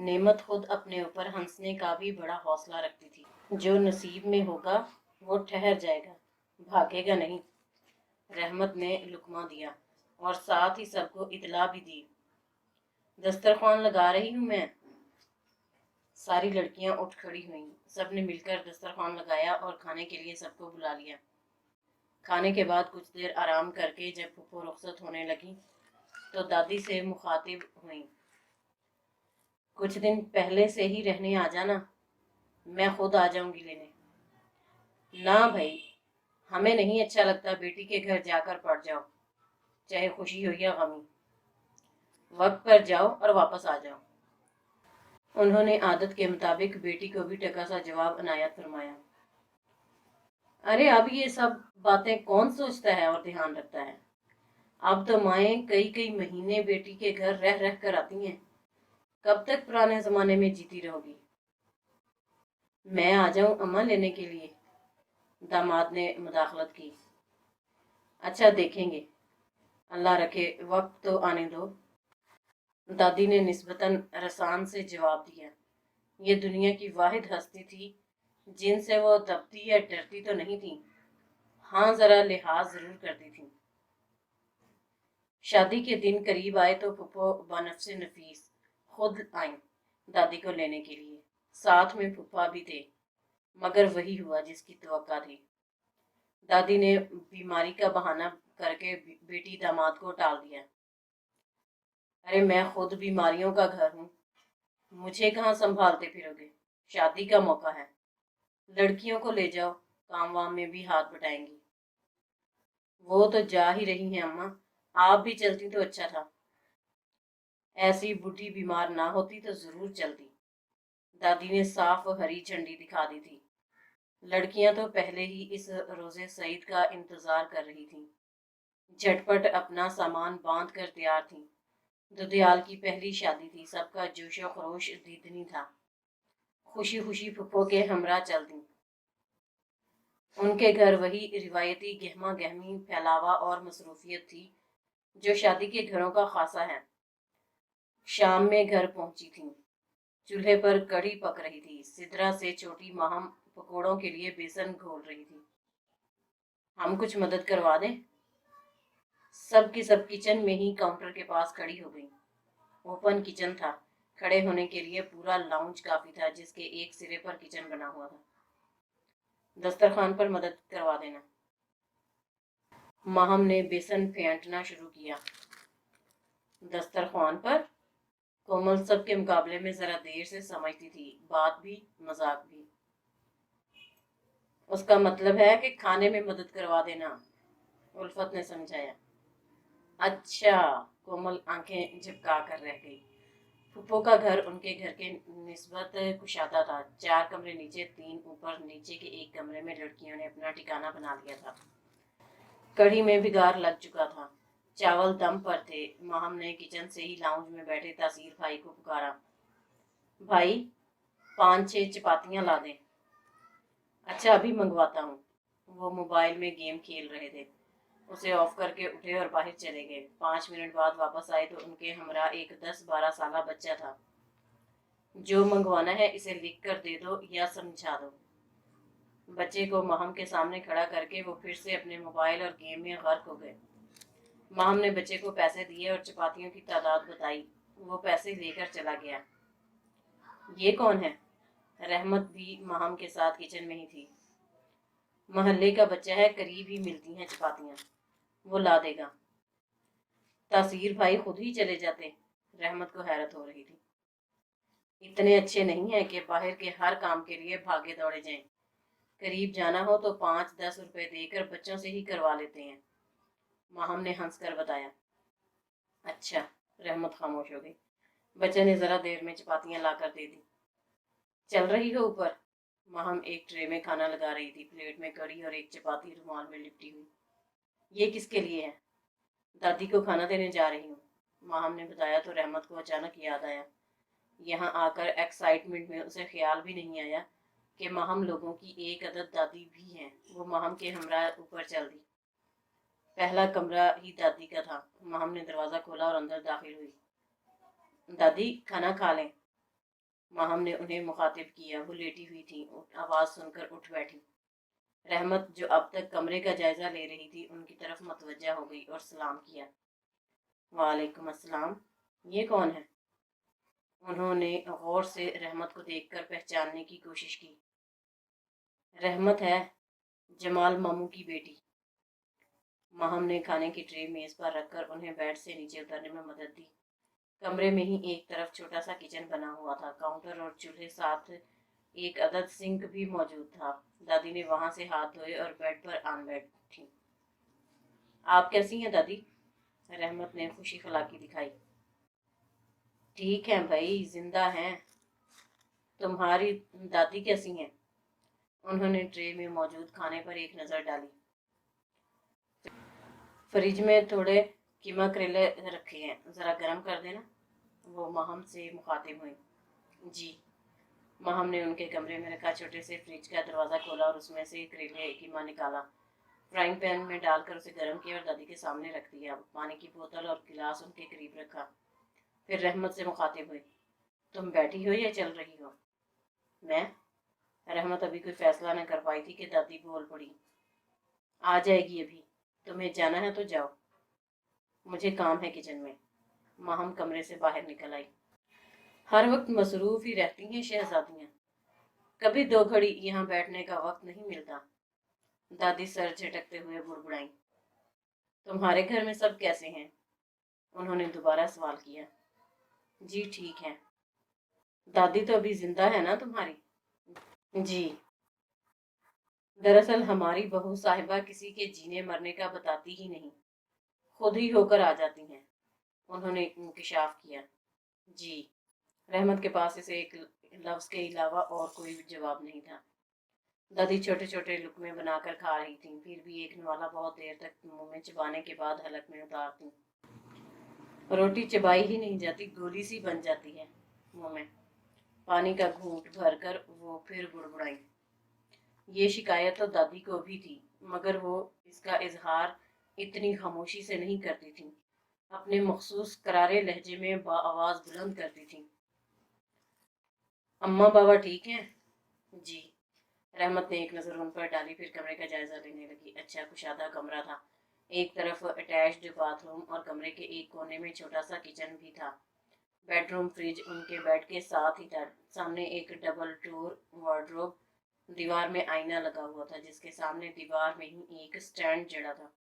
नेमत खुद अपने ऊपर हंसने का भी बड़ा हौसला रखती थी। जो नसीब में होगा वो ठहर जाएगा, भागेगा नहीं। रहमत ने लुकमा दिया और साथ ही सबको इतला भी दी। दस्तरखान लगा रही हूँ मैं। सारी लड़कियां उठ खड़ी हुईं। सबने मिलकर दस्तरखान लगाया और खाने के लिए सबको बुला लिया। खाने के बाद कुछ देर आराम करके जब फुप्पो रुखसत होने लगी तो दादी से मुखातिब हुई। कुछ दिन पहले से ही रहने आ जाना, मैं खुद आ जाऊंगी लेने। ना भाई, हमें नहीं अच्छा लगता बेटी के घर जाकर पड़ जाओ, चाहे खुशी हो या गमी। वक्त पर जाओ और वापस आ जाओ। उन्होंने आदत के मुताबिक बेटी को भी टका सा जवाब अनायत फरमाया। अरे अब ये सब बातें कौन सोचता है और ध्यान रखता है। अब तो माएँ कई कई महीने बेटी के घर रह रह कर आती हैं। कब तक पुराने जमाने में जीती रहोगी। मैं आ जाऊं अम्मा लेने के लिए, दामाद ने मुदाखलत की। अच्छा देखेंगे, अल्लाह रखे, वक्त तो आने दो, दादी ने निस्बतन रसान से जवाब दिया। ये दुनिया की वाहिद हस्ती थी जिनसे वो दबती या डरती तो नहीं थी, हाँ जरा लिहाज जरूर करती थी। शादी के दिन करीब आए तो फुप्पो बनफ्से नफीस खुद आई दादी को लेने के लिए। साथ में फुप्पा भी थे, मगर वही हुआ जिसकी तवक्का थी। दादी ने बीमारी का बहाना करके बेटी दामाद को टाल दिया। अरे मैं खुद बीमारियों का घर हूँ, मुझे कहाँ संभालते फिरोगे। शादी का मौका है, लड़कियों को ले जाओ, काम वाम में भी हाथ बटाएंगी। वो तो जा ही रही हैं अम्मा, आप भी चलती तो अच्छा था। ऐसी बूढ़ी बीमार ना होती तो जरूर चलती, दादी ने साफ हरी झंडी दिखा दी थी। लड़कियां तो पहले ही इस रोजे सईद का इंतजार कर रही थीं। झटपट अपना सामान बांध कर तैयार थीं। दुधियाल की पहली शादी थी, सबका जोशो खरोश दीदनी था। खुशी खुशी फुप्पो के हमरा चल दी। उनके घर वही रिवायती गहमा गहमी फैलावा और मसरूफियत थी जो शादी के घरों का खासा है। शाम में घर पहुंची थीं। चूल्हे पर कढ़ी पक रही थी। सिदरा से छोटी माहम पकोड़ों के लिए बेसन घोल रही थी। हम कुछ मदद करवा दें? सब की सब किचन में ही काउंटर के पास खड़ी हो गई। ओपन किचन था, खड़े होने के लिए पूरा लाउंज काफी था जिसके एक सिरे पर किचन बना हुआ था। दस्तरखान पर मदद करवा देना। माहम ने बेसन फेंटना शुरू किया। दस्तरखान पर? कोमल सब के मुकाबले में जरा देर से समझती थी, बात भी मजाक भी। उसका मतलब है कि खाने में मदद करवा देना, उल्फत ने समझाया। अच्छा, कोमल आंखें झपका कर रह गई। फुप्पो का घर उनके घर के निस्बत कुशादा था। 4 कमरे नीचे, 3 ऊपर। नीचे के एक कमरे में लड़कियों ने अपना ठिकाना बना लिया था। कढ़ी में बिगाड़ लग चुका था, चावल दम पर थे। माहम ने किचन से ही लाउंज में बैठे तासीर भाई को पुकारा। भाई 5-6 चपातियां ला दें। अच्छा अभी मंगवाता हूँ। वो मोबाइल में गेम खेल रहे थे। उसे ऑफ करके उठे और बाहर चले गए। 5 मिनट बाद वापस आए तो उनके हमरा एक 10-12 साल बच्चा था। जो मंगवाना है इसे लिख कर दे दो या समझा दो। बच्चे को माहम के सामने खड़ा करके वो फिर से अपने मोबाइल और गेम में गर्क हो गए। माहम ने बच्चे को पैसे दिए और चपातियों की तादाद बताई। वो पैसे लेकर चला गया। ये कौन है? रहमत भी माहम के साथ किचन में ही थी। मोहल्ले का बच्चा है, करीब ही मिलती हैं चपातियां, वो ला देगा। तासीर भाई खुद ही चले जाते। रहमत को हैरत हो रही थी। इतने अच्छे नहीं है कि बाहर के हर काम के लिए भागे दौड़े जाएं। करीब जाना हो तो 5-10 रुपए देकर बच्चों से ही करवा लेते हैं, माहम ने हंसकर बताया। अच्छा, रहमत खामोश हो गई। बच्चे ने जरा देर में चपातियां लाकर दे दी। चल रही हो ऊपर? माहम एक ट्रे में खाना लगा रही थी। प्लेट में कड़ी और एक चपाती रुमाल में लिपटी हुई। ये किसके लिए है? दादी को खाना देने जा रही हूँ, माहम ने बताया तो रहमत को अचानक याद आया। यहाँ आकर एक्साइटमेंट में उसे ख्याल भी नहीं आया कि माहम लोगों की एक अदद दादी भी हैं। वो माहम के हमरा ऊपर चल दी। पहला कमरा ही दादी का था। माहम ने दरवाजा खोला और अंदर दाखिल हुई। दादी खाना खा लें। माहम ने उन्हें मुखातिब किया। वो लेटी हुई थी, आवाज़ सुनकर उठ बैठी। रहमत, जो अब तक कमरे का जायजा ले रही थी, उनकी तरफ मतवज्जा हो गई और सलाम किया। वालेकुम अस्सलाम, ये कौन है? उन्होंने गौर से रहमत को देखकर पहचानने की कोशिश की। रहमत है, जमाल मामू की बेटी। माहम ने खाने की ट्रे मेज पर रखकर उन्हें बेड से नीचे उतरने में मदद दी। कमरे में ही एक तरफ छोटा सा किचन बना हुआ था। काउंटर और चूल्हे साथ एक अदद सिंक भी मौजूद था। दादी ने वहां से हाथ धोए और बेड पर आन बैठी। आप कैसी हैं दादी? रहमत ने खुशी खलाकी दिखाई। ठीक है भाई, जिंदा हैं। तुम्हारी दादी कैसी हैं? उन्होंने ट्रे में मौजूद खाने पर एक नज़र डाली। फ्रिज में थोड़े कीमा करेले रखे हैं, ज़रा गर्म कर देना। वो माहम से मुखातिब हुई। जी। माहम ने उनके कमरे में रखा छोटे से फ्रिज का दरवाज़ा खोला और उसमें से करेले कीमा निकाला। फ्राइंग पैन में डालकर उसे गर्म किया और दादी के सामने रख दिया। पानी की बोतल और गिलास उनके करीब रखा। फिर रहमत से मुखातिब हुई। तुम बैठी हो या चल रही हो? मैं? रहमत अभी कोई फैसला न कर पाई थी कि दादी बोल पड़ी। आ जाएगी अभी। तुम्हें जाना है तो जाओ, मुझे काम है किचन में। माहम कमरे से बाहर निकल आई। हर वक्त मसरूफ ही रहती हैं शहजादियाँ, कभी दो घड़ी यहाँ बैठने का वक्त नहीं मिलता। दादी सर झटकते हुए बुड़बुड़ाई। तुम्हारे घर में सब कैसे हैं? उन्होंने दोबारा सवाल किया। जी ठीक है। दादी तो अभी जिंदा है ना तुम्हारी? जी। दरअसल हमारी बहू साहिबा किसी के जीने मरने का बताती ही नहीं, खुद ही होकर आ जाती हैं। उन्होंने इंकिशाफ किया। जी। रहमत के पास इसे एक लफ्ज के अलावा और कोई जवाब नहीं था। दादी छोटे छोटे लुकमे बनाकर खा रही थीं, फिर भी एक नवाला बहुत देर तक मुंह में चबाने के बाद हलक में उतारती। रोटी चबाई ही नहीं जाती, गोली सी बन जाती है मुंह में। पानी का घूंट भरकर वो फिर बुड़बुड़ाई। ये शिकायत तो दादी को भी थी, मगर वो इसका इजहार इतनी खामोशी से नहीं करती थी। अपने मखसूस करारे लहजे में आवाज बुलंद करती थी। अम्मा बाबा ठीक हैं? जी। रहमत ने एक नज़र उन पर डाली, फिर कमरे का जायजा लेने लगी। अच्छा कुशादा कमरा था। एक तरफ अटैच्ड बाथरूम और कमरे के एक कोने में छोटा सा किचन भी था। बेडरूम फ्रिज उनके बेड के साथ ही था। सामने एक डबल डोर वार्डरोब, दीवार में आईना लगा हुआ था जिसके सामने दीवार में ही एक स्टैंड जड़ा था।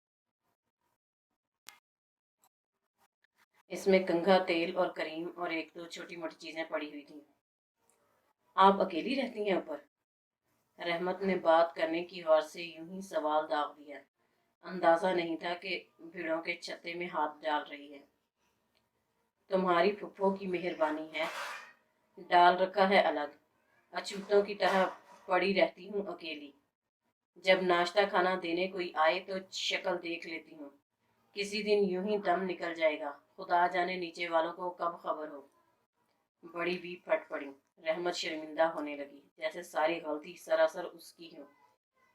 इसमें कंघा, तेल और करीम और एक दो छोटी मोटी चीजें पड़ी हुई थी। आप अकेली रहती हैं ऊपर? रहमत ने बात करने की गौर से यूं ही सवाल दाग दिया। अंदाजा नहीं था कि भीड़ों के छत्ते में हाथ डाल रही है। तुम्हारी फुफ्फो की मेहरबानी है, डाल रखा है अलग। अछूतों की तरह पड़ी रहती हूँ अकेली। जब नाश्ता खाना देने कोई आए तो शक्ल देख लेती हूँ। किसी दिन यूं ही दम निकल जाएगा, खुदा जाने नीचे वालों को कब खबर हो। बड़ी भी फट पड़ी। रहमत शर्मिंदा होने लगी, जैसे सारी गलती सरासर उसकी हो।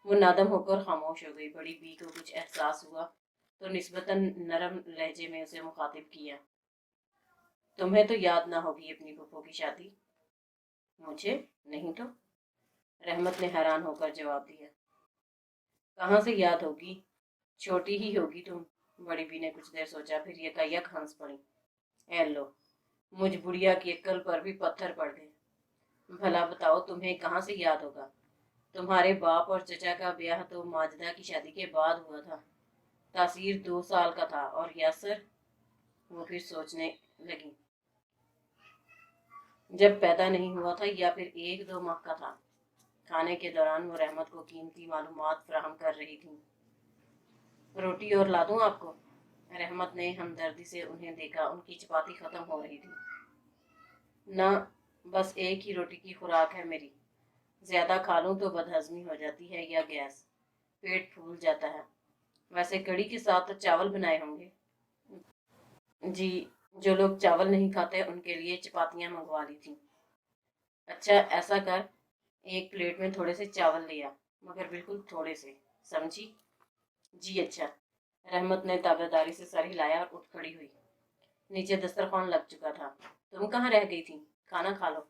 वो नादम होकर खामोश हो गई। बड़ी बी को कुछ एहसास हुआ तो निस्बतन नरम लहजे में उसे मुखातिब किया। तुम्हें तो याद ना होगी अपनी फूफो की शादी? मुझे नहीं तो, रहमत ने हैरान होकर जवाब दिया। कहाँ से याद होगी, छोटी ही होगी तुम। बड़ी बी ने कुछ देर सोचा, फिर यकायक हंस पड़ी। ए लो, मुझ बुढ़िया की अक्ल पर भी पत्थर पड़ गए। भला बताओ तुम्हें कहाँ से याद होगा? तुम्हारे बाप और चचा का ब्याह तो माजदा की शादी के बाद हुआ था। तासीर 2 साल का था और यासर, वो फिर सोचने लगी, जब पैदा नहीं हुआ था या फिर 1-2 माह का था। खाने के दौरान वो रहमत को कीमती मालूमात फराहम कर रही थी। रोटी और ला दूं आपको? रहमत ने हमदर्दी से उन्हें देखा। उनकी चपाती खत्म हो रही थी। ना, बस एक ही रोटी की खुराक है मेरी। ज्यादा खा लूं तो बदहजमी हो जाती है या गैस, पेट फूल जाता है। वैसे कड़ी के साथ तो चावल बनाए होंगे? जी, जो लोग चावल नहीं खाते उनके लिए चपातियां मंगवा ली थी। अच्छा ऐसा कर, एक प्लेट में थोड़े से चावल लिया, मगर बिल्कुल थोड़े से, समझी? जी अच्छा। रहमत ने ताबेदारी से सर हिलाया और उठ खड़ी हुई। नीचे दस्तरखान लग चुका था। तुम कहाँ रह गई थी? खाना खा लो।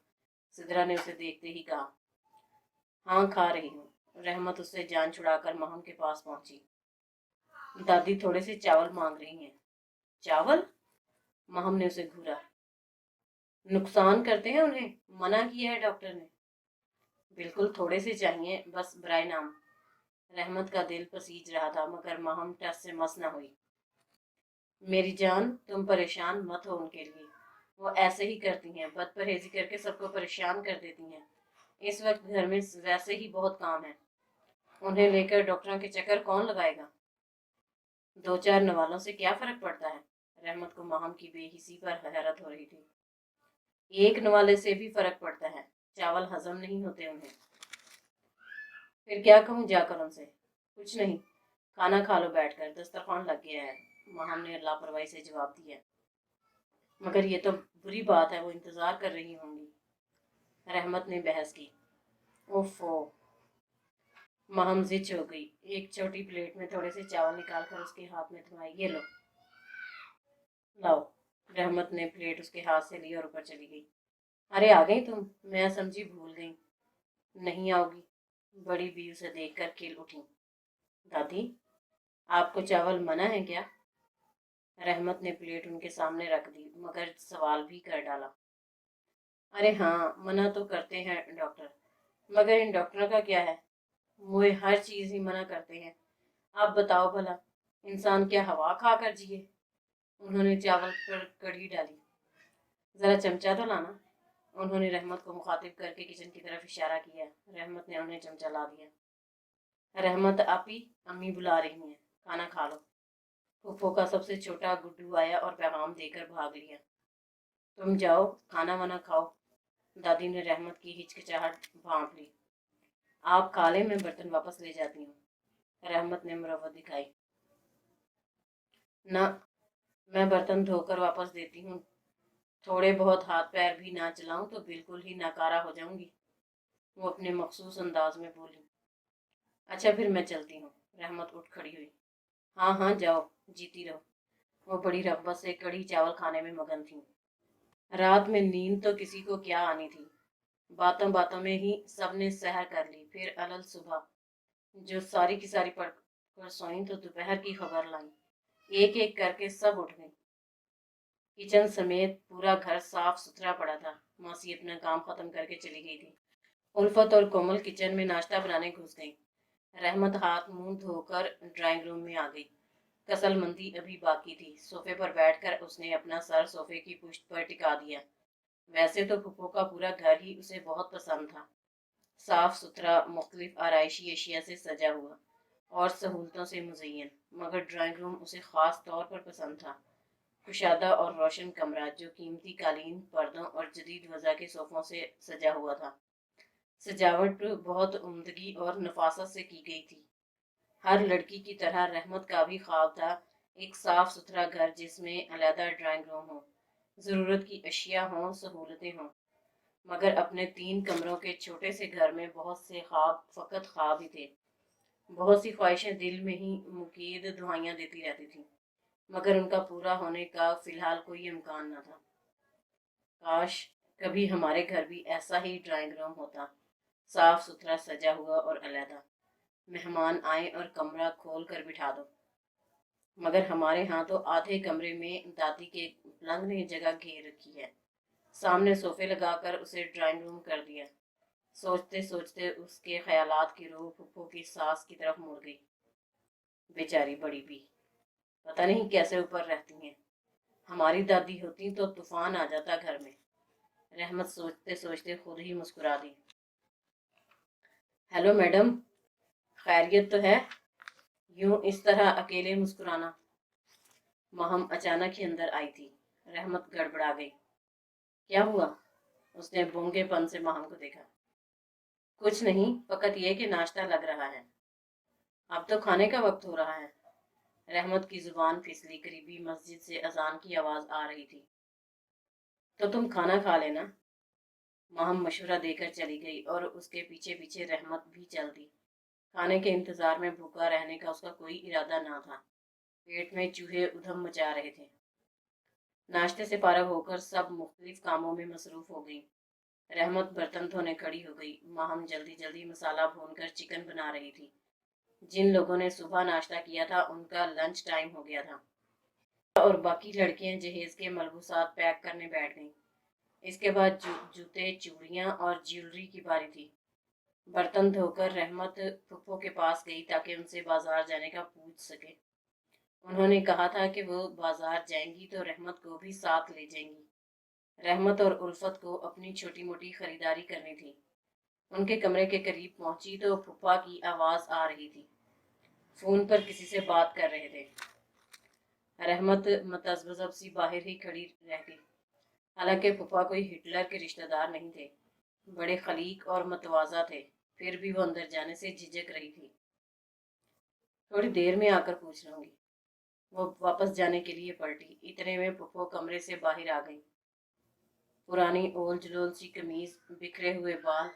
सिदरा ने उसे देखते ही कहा। हाँ खा रही हूँ। रहमत उससे जान छुड़ाकर महम के पास पहुंची। दादी थोड़े से चावल मांग रही हैं। चावल? महम ने उसे घूरा। नुकसान करते हैं उन्हें, मना किया है डॉक्टर ने। बिल्कुल थोड़े से चाहिए, बस बराए नाम। रहमत का दिल पसीज रहा था, मगर महम टस से मस न हुई। मेरी जान, तुम परेशान मत हो उनके लिए। वो ऐसे ही करती हैं, बदपरहेजी करके सबको परेशान कर देती हैं। इस वक्त घर में वैसे ही बहुत काम है। उन्हें लेकर डॉक्टरों के चक्कर कौन लगाएगा? 2-4 नवालों से क्या फर्क पड़ता है? रहमत को महम की बेहिसी पर हैरत हो रही थी। एक नवाले से भी फर्क पड़ता है, चावल हजम नहीं होते उन्हें। फिर क्या कहूँ जाकर उनसे? कुछ नहीं, खाना खा लो बैठकर, दस्तरखान लग गया है। महम ने लापरवाही से जवाब दिया। मगर ये तो बुरी बात है, वो इंतजार कर रही होंगी। रहमत ने बहस की। ओफो। महम जिच हो गई। एक छोटी प्लेट में थोड़े से चावल निकालकर उसके हाथ में थमाए। ये लो। लाओ। रहमत ने प्लेट उसके हाथ से ली और ऊपर चली गई। अरे आ गई तुम? मैं समझी भूल गई। नहीं आओगी? बड़ी बी उसे देखकर खिल उठी। दादी, आपको चावल मना है क्या? रहमत ने प्लेट उनके सामने रख दी, मगर सवाल भी कर डाला। अरे हाँ, मना तो करते हैं डॉक्टर, मगर इन डॉक्टरों का क्या है, मुझे हर चीज ही मना करते हैं। आप बताओ भला, इंसान क्या हवा खा कर जिए? उन्होंने चावल पर कड़ी डाली। जरा चमचा तो लाना। उन्होंने रहमत को मुखातिब करके किचन की तरफ इशारा किया। रहमत ने उन्हें चमचा ला दिया। रहमत आपी, अम्मी बुला रही हैं, खाना खा लो। फूफो का सबसे छोटा गुड्डू आया और पैगाम देकर भाग लिया। तुम जाओ, खाना वाना खाओ। दादी ने रहमत की हिचकिचाहट भांप ली। आप खा लें, मैं बर्तन वापस ले जाती हूँ। रहमत ने मुरव्वत दिखाई। ना, मैं बर्तन धोकर वापस देती हूँ। थोड़े बहुत हाथ पैर भी ना चलाऊं तो बिल्कुल ही नाकारा हो जाऊंगी। वो अपने मखसूस अंदाज में बोली। अच्छा फिर मैं चलती हूँ। रहमत उठ खड़ी हुई। हाँ हाँ जाओ, जीती रहो। वो बड़ी रग़बत से कढ़ी चावल खाने में मगन थी। रात में नींद तो किसी को क्या आनी थी। बातों बातों में ही सबने सहर कर ली। फिर अलल सुबह जो सारी की सारी पढ़ कर सोई तो दोपहर की खबर लाई। एक एक करके सब उठ गई। किचन समेत पूरा घर साफ सुथरा पड़ा था। मौसी अपना काम खत्म करके चली गई थी। उल्फत और कोमल किचन में नाश्ता बनाने घुस गई। रहमत हाथ मुंह धोकर ड्राइंग रूम में आ गई। कसलमंदी अभी बाकी थी। सोफे पर बैठकर उसने अपना सर सोफे की पुश्त पर टिका दिया। वैसे तो फुप्पो का पूरा घर ही उसे बहुत पसंद था। साफ सुथरा, मुख्तलिफ आराइशी एशिया से सजा हुआ और सहूलतों से मुज़य्यन। मगर ड्राइंग रूम उसे ख़ास तौर पर पसंद था। कुशादा और रोशन कमरा जो कीमती कालीन, पर्दों और जदीद वज़ा के सोफ़ों से सजा हुआ था। सजावट बहुत उम्दगी और नफासत से की गई थी। हर लड़की की तरह रहमत का भी ख्वाब था एक साफ सुथरा घर जिसमें अलहदा ड्राइंग रूम हो, ज़रूरत की अशिया हों, सहूलतें हों। मगर अपने 3 कमरों के छोटे से घर में बहुत से ख्वाब फ़कत ख्वाब ही थे। बहुत सी ख्वाहिशें दिल में ही मुकीद दुआएं देती रहती थीं, मगर उनका पूरा होने का फ़िलहाल कोई इम्कान न था। काश कभी हमारे घर भी ऐसा ही ड्राइंग रूम होता, साफ सुथरा, सजा हुआ और अलहदा। मेहमान आए और कमरा खोल कर बिठा दो। मगर हमारे यहाँ तो आधे कमरे में दादी के पलंग ने जगह घेर रखी है। सामने सोफे लगाकर उसे ड्राइंग रूम कर दिया। सोचते सोचते उसके ख्यालात की रूह फुप्पो की सास की तरफ मुड़ गई। बेचारी बड़ी भी, पता नहीं कैसे ऊपर रहती हैं। हमारी दादी होती तो तूफान आ जाता घर में। रहमत सोचते सोचते खुद ही मुस्कुरा दी। हेलो मैडम, खैरियत तो है? यूं इस तरह अकेले मुस्कुराना। महम अचानक ही अंदर आई थी। रहमत गड़बड़ा गई। क्या हुआ? उसने बोंगेपन से महम को देखा। कुछ नहीं, फकत ये कि नाश्ता लग रहा है। अब तो खाने का वक्त हो रहा है। रहमत की जुबान फिसली। करीबी मस्जिद से अजान की आवाज आ रही थी। तो तुम खाना खा लेना। महम मशवरा देकर चली गई और उसके पीछे पीछे रहमत भी चल दी। खाने के इंतजार में भूखा रहने का उसका कोई इरादा ना था। पेट में चूहे उधम मचा रहे थे। नाश्ते से फारग होकर सब मुख्तलिफ कामों में मसरूफ हो गई। रहमत बर्तन धोने खड़ी हो गई। माहम जल्दी जल्दी मसाला भूनकर चिकन बना रही थी। जिन लोगों ने सुबह नाश्ता किया था उनका लंच टाइम हो गया था और बाकी लड़कियां जहेज के मलबूसात पैक करने बैठ गईं। इसके बाद जूते, चूड़ियां और ज्वेलरी की बारी थी। बर्तन धोकर रहमत फुप्पो के पास गई ताकि उनसे बाजार जाने का पूछ सके। उन्होंने कहा था कि वो बाजार जाएंगी तो रहमत को भी साथ ले जाएंगी। रहमत और उल्फत को अपनी छोटी मोटी खरीदारी करनी थी। उनके कमरे के करीब पहुंची तो फुप्पा की आवाज़ आ रही थी। फ़ोन पर किसी से बात कर रहे थे। रहमत मतज़ब्ज़ब सी बाहर ही खड़ी रह गई। हालांकि फुप्पा कोई हिटलर के रिश्तेदार नहीं थे, बड़े खलीक और मतवाज़ा थे, फिर भी वो अंदर जाने से झिझक रही थी। थोड़ी देर में आकर पूछ लूँगी। वो वापस जाने के लिए पलटी। इतने में फुप्पो कमरे से बाहर आ गई। पुरानी ओल जलोल सी कमीज, बिखरे हुए बाल,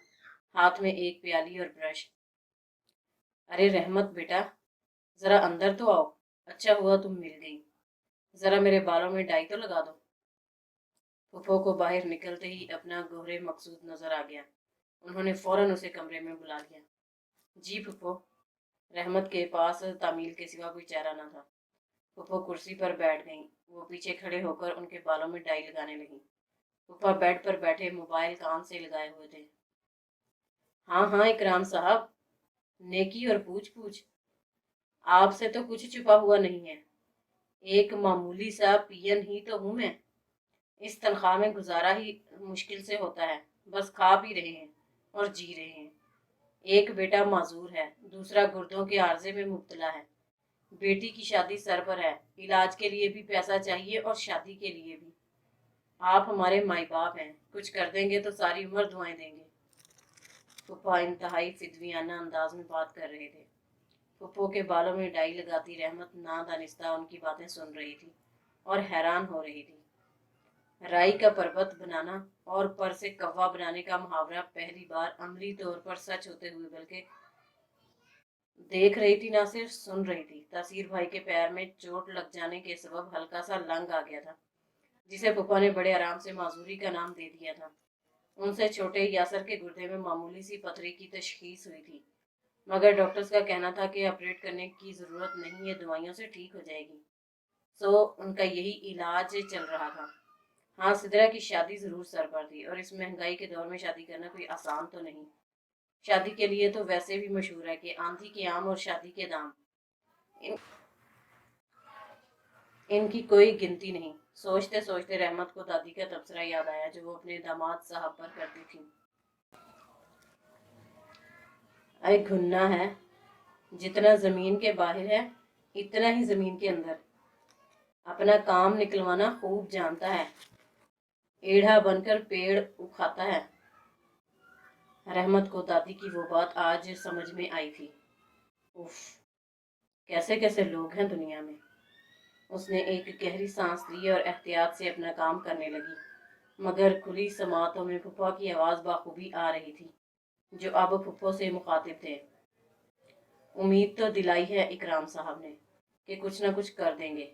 हाथ में एक प्याली और ब्रश। अरे रहमत बेटा, जरा अंदर तो आओ। अच्छा हुआ तुम मिल गई। जरा मेरे बालों में डाई तो लगा दो। फुफो को बाहर निकलते ही अपना गोहरे मकसूद नजर आ गया। उन्होंने फौरन उसे कमरे में बुला लिया। जी फुफो। रहमत के पास तामील के सिवा कोई चेहरा न था। फुफो कुर्सी पर बैठ गईं। वो पीछे खड़े होकर उनके बालों में डाई लगाने लगी। फुफा बेड पर बैठे मोबाइल कान से लगाए हुए थे। हाँ हाँ इकराम साहब, नेकी और पूछ पूछ। आपसे तो कुछ छुपा हुआ नहीं है। एक मामूली सा पियन ही तो हूं मैं। इस तनख्वाह में गुजारा ही मुश्किल से होता है। बस खा पी रहे हैं और जी रहे हैं। एक बेटा माजूर है, दूसरा गुर्दों के आर्जे में मुब्तला है। बेटी की शादी सर पर है, इलाज के लिए भी पैसा चाहिए और शादी के लिए भी। आप हमारे माई बाप हैं, कुछ कर देंगे तो सारी उम्र दुआएं देंगे। फूफा इंतहाई फिदवियाना अंदाज में बात कर रहे थे। फूफो के बालों में डाई लगाती रहमत नादानिस्ता उनकी बातें सुन रही थी और हैरान हो रही थी। राई का पर्वत बनाना और पर से कव्वा बनाने का मुहावरा पहली बार अमली तौर पर सच होते हुए बल्कि देख रही थी, ना सिर्फ सुन रही थी। तासीर भाई के पैर में चोट लग जाने के सबब हल्का सा लंग आ गया था, जिसे फूफा ने बड़े आराम से माजूरी का नाम दे दिया था। उनसे छोटे यासर के गुर्दे में मामूली सी पथरी की तशखीस हुई थी, मगर डॉक्टर्स का कहना था कि ऑपरेट करने की ज़रूरत नहीं है, दवाइयों से ठीक हो जाएगी। सो उनका यही इलाज चल रहा था। हाँ, सिद्रा की शादी ज़रूर सर पर थी और इस महंगाई के दौर में शादी करना कोई आसान तो नहीं। शादी के लिए तो वैसे भी मशहूर है कि आंधी के आम और शादी के दाम। इनकी कोई गिनती नहीं। सोचते सोचते रहमत को दादी का तबसरा याद आया जो वो अपने दामाद साहब पर करती थी। अरे घुन्ना है, जितना जमीन के बाहर है इतना ही जमीन के अंदर। अपना काम निकलवाना खूब जानता है, एढ़ा बनकर पेड़ उखाता है। रहमत को दादी की वो बात आज समझ में आई थी। उफ, कैसे कैसे लोग हैं दुनिया में। उसने एक गहरी सांस ली और एहतियात से अपना काम करने लगी, मगर खुली समातों में फुफा की आवाज़ बाखूबी आ रही थी, जो अब फुफो से मुखातिब थे। उम्मीद तो दिलाई है इकराम साहब ने कि कुछ ना कुछ कर देंगे।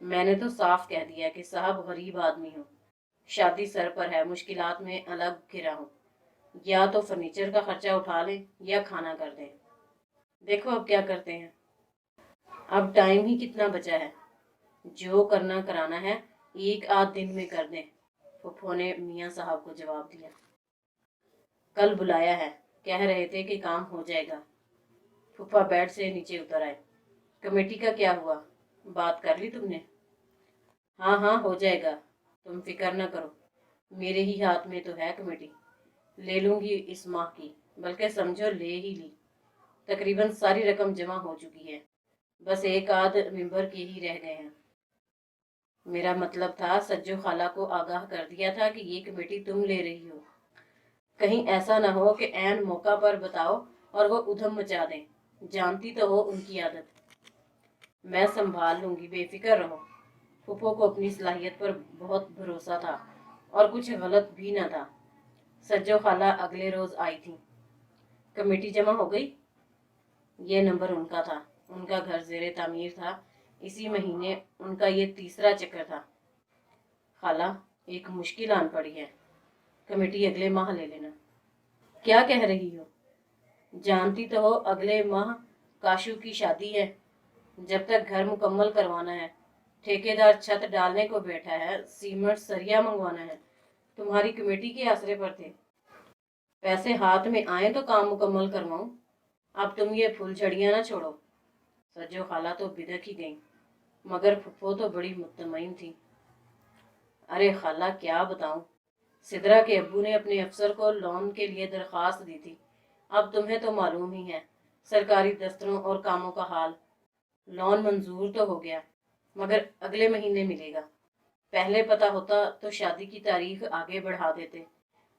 मैंने तो साफ कह दिया कि साहब गरीब आदमी हूँ, शादी सर पर है, मुश्किलात में अलग घिरा हूँ। या तो फर्नीचर का खर्चा उठा लें या खाना कर दें। देखो अब क्या करते हैं। अब टाइम ही कितना बचा है, जो करना कराना है एक आध दिन में कर दें। फुफो ने मियाँ साहब को जवाब दिया। कल बुलाया है, कह रहे थे कि काम हो जाएगा। फूफा बेड से नीचे उतर आए। कमेटी का क्या हुआ, बात कर ली तुमने? हाँ हाँ हो जाएगा, तुम फिक्र न करो, मेरे ही हाथ में तो है कमेटी। ले लूँगी इस माह की, बल्कि समझो ले ही ली। तकरीबन सारी रकम जमा हो चुकी है, बस एक आध मेंबर के ही रह गए हैं। मेरा मतलब था सज्जो खाला को आगाह कर दिया था कि ये कमेटी तुम ले रही हो। कहीं ऐसा ना हो कि ऐन मौका पर बताओ और वो उधम मचा दें। जानती तो हो उनकी आदत। मैं संभाल लूँगी, बेफिक्र रहो। फूफो को अपनी सलाहियत पर बहुत भरोसा था और कुछ गलत भी न था। सज्जो खाला अगले रोज़ आई थी। कमेटी जमा हो गई? ये नंबर उनका था। उनका घर ज़ेरे तामीर था। इसी महीने उनका ये तीसरा चक्कर था। खाला, एक मुश्किल आन पड़ी है। कमेटी अगले माह ले लेना। क्या कह रही हो? जानती तो हो अगले माह काशू की शादी है। जब तक घर मुकम्मल करवाना है, ठेकेदार छत डालने को बैठा है, सीमेंट सरिया मंगवाना है, तुम्हारी कमेटी के आसरे पर थे। पैसे हाथ में आए तो काम मुकम्मल करवाऊं। अब तुम ये फुलझड़ियां ना छोड़ो। सज्जो खाला तो बिदक ही गई, मगर फुप्पो तो बड़ी मुतमईन थी। अरे खाला क्या बताऊं, सिदरा के अब्बू ने अपने अफसर को लोन के लिए दरख्वास्त दी थी। अब तुम्हें तो मालूम ही है सरकारी दफ्तरों और कामों का हाल। लोन मंजूर तो हो गया, मगर अगले महीने मिलेगा। पहले पता होता तो शादी की तारीख आगे बढ़ा देते।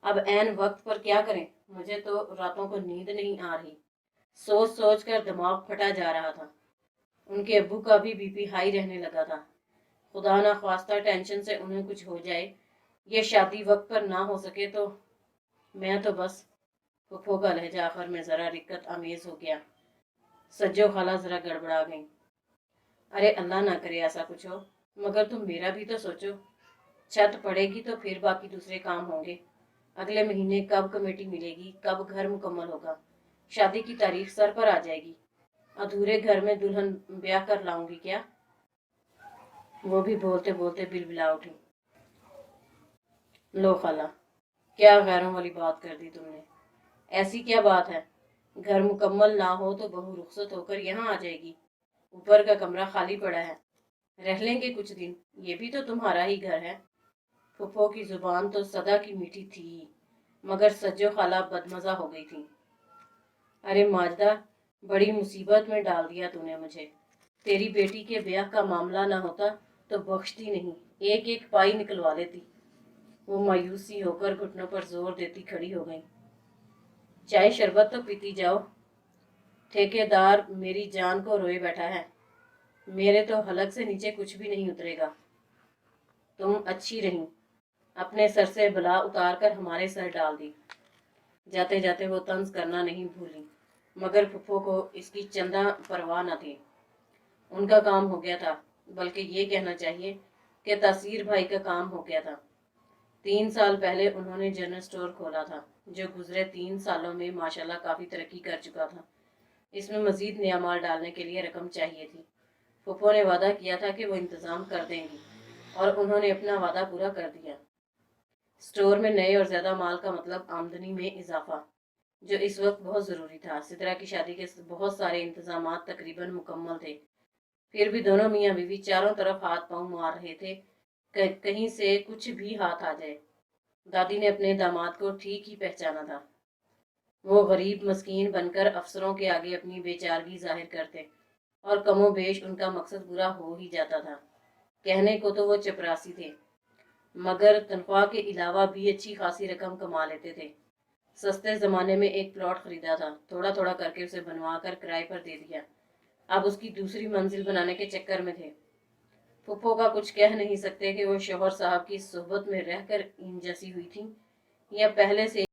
अब ऐन वक्त पर क्या करें? मुझे तो रातों को नींद नहीं आ रही। सोच सोच कर दिमाग फटा जा रहा था। उनके अब्बू का भी बीपी हाई रहने लगा था। खुदा ना ख्वास्ता टेंशन से उन्हें कुछ हो जाए, ये शादी वक्त पर ना हो सके तो। मैं तो बस। फुफ्फो का लहजा आखिर में ज़रा रिक्कत आमेज हो गया। सज्जो खाला ज़रा गड़बड़ा गई। अरे अल्लाह ना करे ऐसा कुछ हो, मगर तुम मेरा भी तो सोचो। छत पड़ेगी तो फिर बाकी दूसरे काम होंगे। अगले महीने कब कमेटी मिलेगी, कब घर मुकम्मल होगा, शादी की तारीख सर पर आ जाएगी। अधूरे घर में दुल्हन ब्याह कर लाऊंगी क्या? वो भी बोलते बोलते बिलबिला उठी। लो खाला, क्या गैरों वाली बात कर दी तुमने। ऐसी क्या बात है? घर मुकम्मल ना हो तो बहू रुखसत होकर यहाँ आ जाएगी। ऊपर का कमरा खाली पड़ा है, रह लेंगे कुछ दिन। ये भी तो तुम्हारा ही घर है। फुफ्फो की जुबान तो सदा की मीठी थी, मगर सज्जो खाला बदमजा हो गई थी। अरे माजदा, बड़ी मुसीबत में डाल दिया तूने मुझे। तेरी बेटी के ब्याह का मामला ना होता तो बख्शती नहीं, एक एक पाई निकलवा लेती। वो मायूसी होकर घुटनों पर जोर देती खड़ी हो गई। चाय शरबत तो पीती जाओ। ठेकेदार मेरी जान को रोए बैठा है। मेरे तो हलक से नीचे कुछ भी नहीं उतरेगा। तुम अच्छी रही, अपने सर से बला उतार कर हमारे सर डाल दी। जाते जाते वो तंज करना नहीं भूली, मगर फुफ्फो को इसकी चंदा परवाह न थी। उनका काम हो गया था, बल्कि ये कहना चाहिए कि तासीर भाई का काम हो गया था। 3 साल पहले उन्होंने जनरल स्टोर खोला था, जो गुजरे 3 सालों में माशाल्लाह काफ़ी तरक्की कर चुका था। इसमें मजीद नया माल डालने के लिए रकम चाहिए थी। फुफ्फो ने वादा किया था कि वो इंतज़ाम कर देंगी, और उन्होंने अपना वादा पूरा कर दिया। स्टोर में नए और ज़्यादा माल का मतलब आमदनी में इजाफा, जो इस वक्त बहुत ज़रूरी था। सिद्रा की शादी के बहुत सारे इंतजाम तकरीबन मुकम्मल थे। फिर भी दोनों मियाँ बीवी चारों तरफ हाथ पांव मार रहे थे, कहीं से कुछ भी हाथ आ जाए। दादी ने अपने दामाद को ठीक ही पहचाना था। वो गरीब मस्कीन बनकर अफसरों के आगे अपनी बेचारगी जाहिर करते, और कमोबेश उनका मकसद पूरा हो ही जाता था। कहने को तो वो चपरासी थे, मगर तनख्वाह के अलावा भी अच्छी खासी रकम कमा लेते थे। सस्ते ज़माने में एक प्लॉट खरीदा था, थोड़ा थोड़ा करके उसे बनवा कर किराए पर दे दिया। अब उसकी दूसरी मंजिल बनाने के चक्कर में थे। फुफ्फो का कुछ कह नहीं सकते कि वो शौहर साहब की सोहबत में रहकर इन जैसी हुई थी, या पहले से